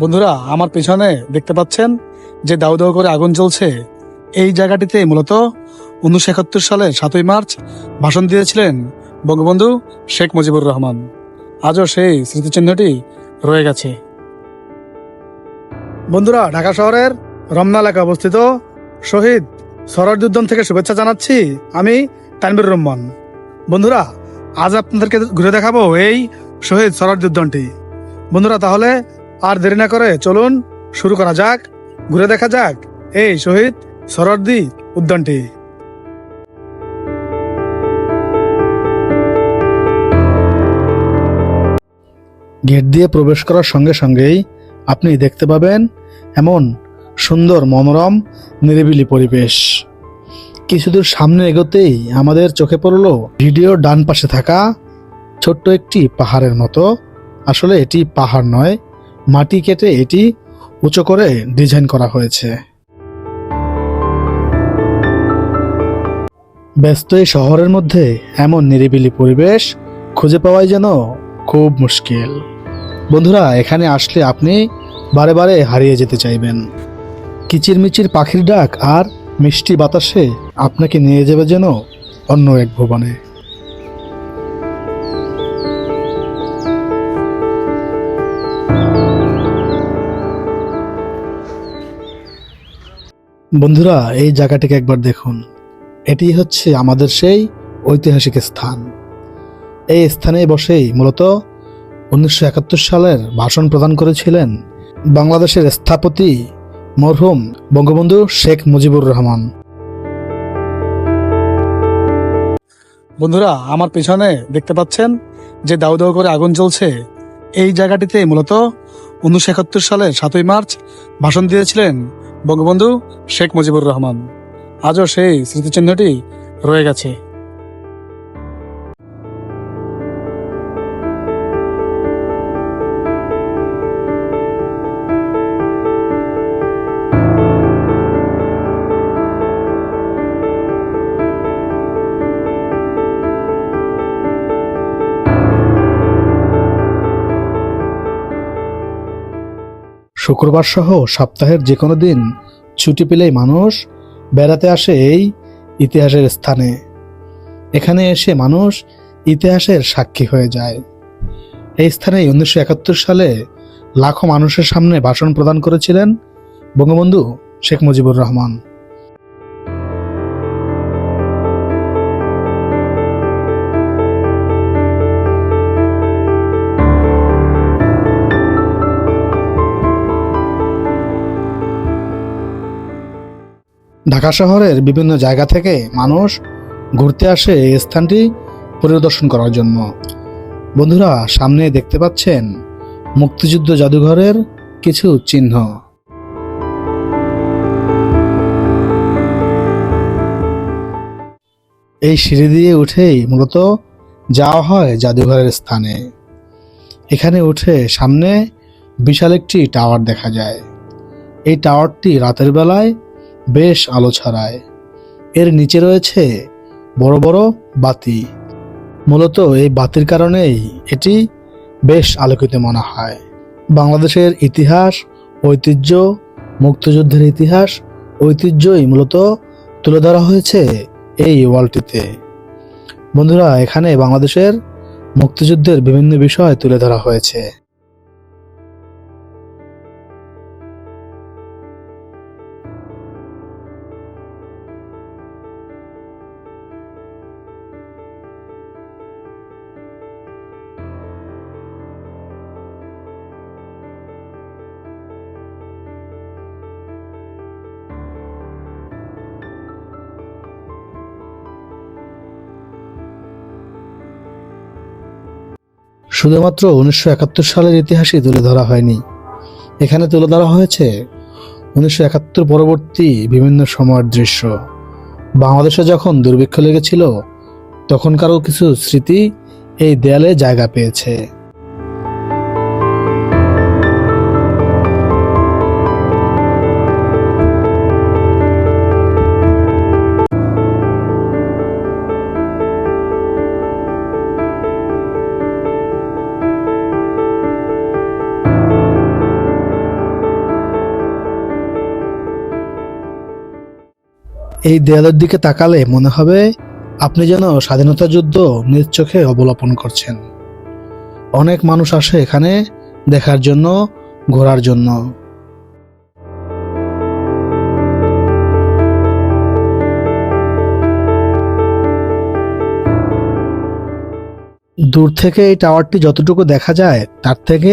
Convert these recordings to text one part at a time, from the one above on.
বন্ধুরা, আমার পেছনে দেখতে পাচ্ছেন যে দাউ দাউ করে আগুন জ্বলছে। এই জায়গাটিতে মূলত 1971 সালের 7ই মার্চ ভাষণ দিয়েছিলেন বঙ্গবন্ধু শেখ মুজিবুর রহমান। আজও সেই স্মৃতিচিহ্নটি রয়ে গেছে। বন্ধুরা, ঢাকা শহরের রমনা এলাকায় অবস্থিত শহীদ সোহরাওয়ার্দী উদ্যান থেকে শুভেচ্ছা জানাচ্ছি। আমি তানভীর রহমান। বন্ধুরা, আজ আপনাদেরকে ঘুরে দেখাবো এই শহীদ সোহরাওয়ার্দী উদ্যানটি। বন্ধুরা, তাহলে আর দেরি না করে চলুন শুরু করা যাক, ঘুরে দেখা যাক এই শহীদ সোহরাওয়ার্দী উদ্যানটি। গেট দিয়ে প্রবেশ করার সঙ্গে সঙ্গেই আপনি দেখতে পাবেন এমন সুন্দর মনোরম নিরিবিলি পরিবেশ। কিছুদূর সামনে এগোতেই আমাদের চোখে পড়ল ভিডিওর ডান পাশে থাকা ছোট্ট একটি পাহাড়ের মতো। আসলে এটি পাহাড় নয়, মাটি কেটে এটি উঁচু করে ডিজাইন করা হয়েছে। ব্যস্ত এই শহরের মধ্যে এমন নিরিবিলি পরিবেশ খুঁজে পাওয়াই যেন খুব মুশকিল। বন্ধুরা, এখানে আসলে আপনি বারে বারে হারিয়ে যেতে চাইবেন। কিচিরমিচির পাখির ডাক আর মিষ্টি বাতাসে আপনাকে নিয়ে যাবে যেন অন্য এক ভুবনে। বন্ধুরা, এই জায়গাটিকে একবার দেখুন। এটি হচ্ছে আমাদের সেই ঐতিহাসিক স্থান। এই স্থানে বসেই মূলত 1971 সালের ভাষণ প্রদান করেছিলেন বাংলাদেশের স্থপতি মরহুম বঙ্গবন্ধু শেখ মুজিবুর রহমান। বন্ধুরা, আমার পেছনে দেখতে পাচ্ছেন যে দাউ দাউ করে আগুন জ্বলছে। এই জায়গাটিতে মূলত 1971 সালের 7ই মার্চ ভাষণ দিয়েছিলেন বঙ্গবন্ধু শেখ মুজিবুর রহমান। আজও সেই স্মৃতিচিহ্নটি রয়ে গেছে। শুক্রবার সহ সপ্তাহের যে কোনো দিন ছুটি পেলেই মানুষ বেড়াতে আসে এই ইতিহাসের স্থানে। এখানে এসে মানুষ ইতিহাসের সাক্ষী হয়ে যায়। এই স্থানে 1971 সালে লাখো মানুষের সামনে ভাষণ প্রদান করেছিলেন বঙ্গবন্ধু শেখ মুজিবুর রহমান। ঢাকা শহরের বিভিন্ন জায়গা থেকে মানুষ ঘুরতে আসে এই স্থানটি পরিদর্শন করার জন্য। বন্ধুরা, সামনে দেখতে পাচ্ছেন মুক্তিযুদ্ধ জাদুঘরের কিছু চিহ্ন। এই সিঁড়ি দিয়ে উঠেই মূলত যাওয়া হয় জাদুঘরের স্থানে। এখানে উঠে সামনে বিশাল একটি টাওয়ার দেখা যায়। এই টাওয়ারটি রাতের বেলায় বেশ আলো ছড়ায়। এর নিচে রয়েছে বড় বড় বাতি। মূলত এই বাতির কারণেই এটি বেশ আলোকিত মনে হয়। বাংলাদেশের ইতিহাস, ঐতিহ্য, মুক্তিযুদ্ধের ইতিহাস, ঐতিহ্যই মূলত তুলে ধরা হয়েছে এই ওয়ালটিতে। বন্ধুরা, এখানে বাংলাদেশের মুক্তিযুদ্ধের বিভিন্ন বিষয় তুলে ধরা হয়েছে। শুধুমাত্র 1971 সালের ইতিহাসই তুলে ধরা হয়নি, এখানে তুলে ধরা হয়েছে 1971 পরবর্তী বিভিন্ন সময়ের দৃশ্য। বাংলাদেশে যখন দুর্ভিক্ষ লেগেছিল তখনকারও কিছু স্মৃতি এই দেয়ালে জায়গা পেয়েছে। এই দেয়ালের দিকে তাকালে মনে হবে আপনি যেন স্বাধীনতা যুদ্ধ নিজ চোখে অবলোকন করছেন। অনেক মানুষ আসে এখানে দেখার জন্য, ঘোরার জন্য। দূর থেকে এই টাওয়ারটি যতটুকু দেখা যায় তার থেকে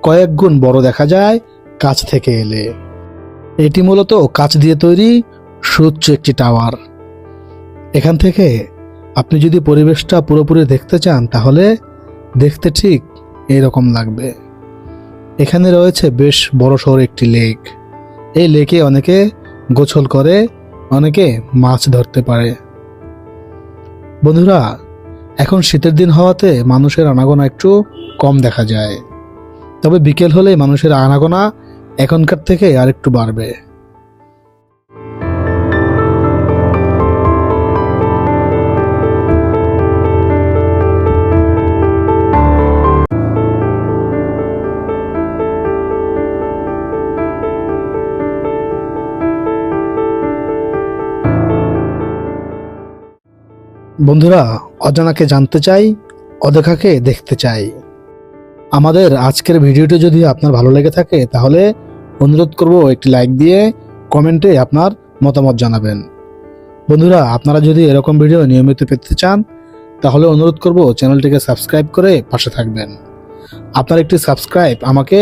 কয়েক গুণ বড় দেখা যায় কাছ থেকে এলে। এটি মূলত কাঁচ দিয়ে তৈরি সুউচ্চ একটি টাওয়ার। এখান থেকে আপনি যদি পরিবেশটা পুরোপুরি দেখতে চান তাহলে দেখতে ঠিক এইরকম লাগবে। এখানে রয়েছে বেশ বড়সড় একটি লেক। এই লেকে অনেকে গোসল করে, অনেকে মাছ ধরতে পারে। বন্ধুরা, এখন শীতের দিন হওয়াতে মানুষের আনাগোনা একটু কম দেখা যায়, তবে বিকেল হলে মানুষের আনাগোনা এখনকার থেকে আরেকটু বাড়বে। বন্ধুরা, অজানাকে জানতে চাই, অদেখাকে দেখতে চাই। আমাদের আজকের ভিডিওটি যদি আপনার ভালো লেগে থাকে তাহলে অনুরোধ করব একটি লাইক দিয়ে কমেন্টে আপনার মতামত জানাবেন। বন্ধুরা, আপনারা যদি এরকম ভিডিও নিয়মিত পেতে চান তাহলে অনুরোধ করব চ্যানেলটিকে সাবস্ক্রাইব করে পাশে থাকবেন। আপনার একটি সাবস্ক্রাইব আমাকে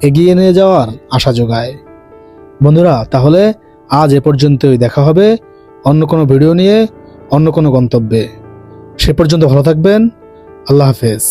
এগিয়ে নিয়ে যাওয়ার আশা যোগায়। বন্ধুরা, তাহলে আজ এ পর্যন্তই। দেখা হবে অন্য কোনো ভিডিও নিয়ে, অন্য কোনো গন্তব্যে। সে পর্যন্ত ভালো থাকবেন। আল্লাহ হাফেজ।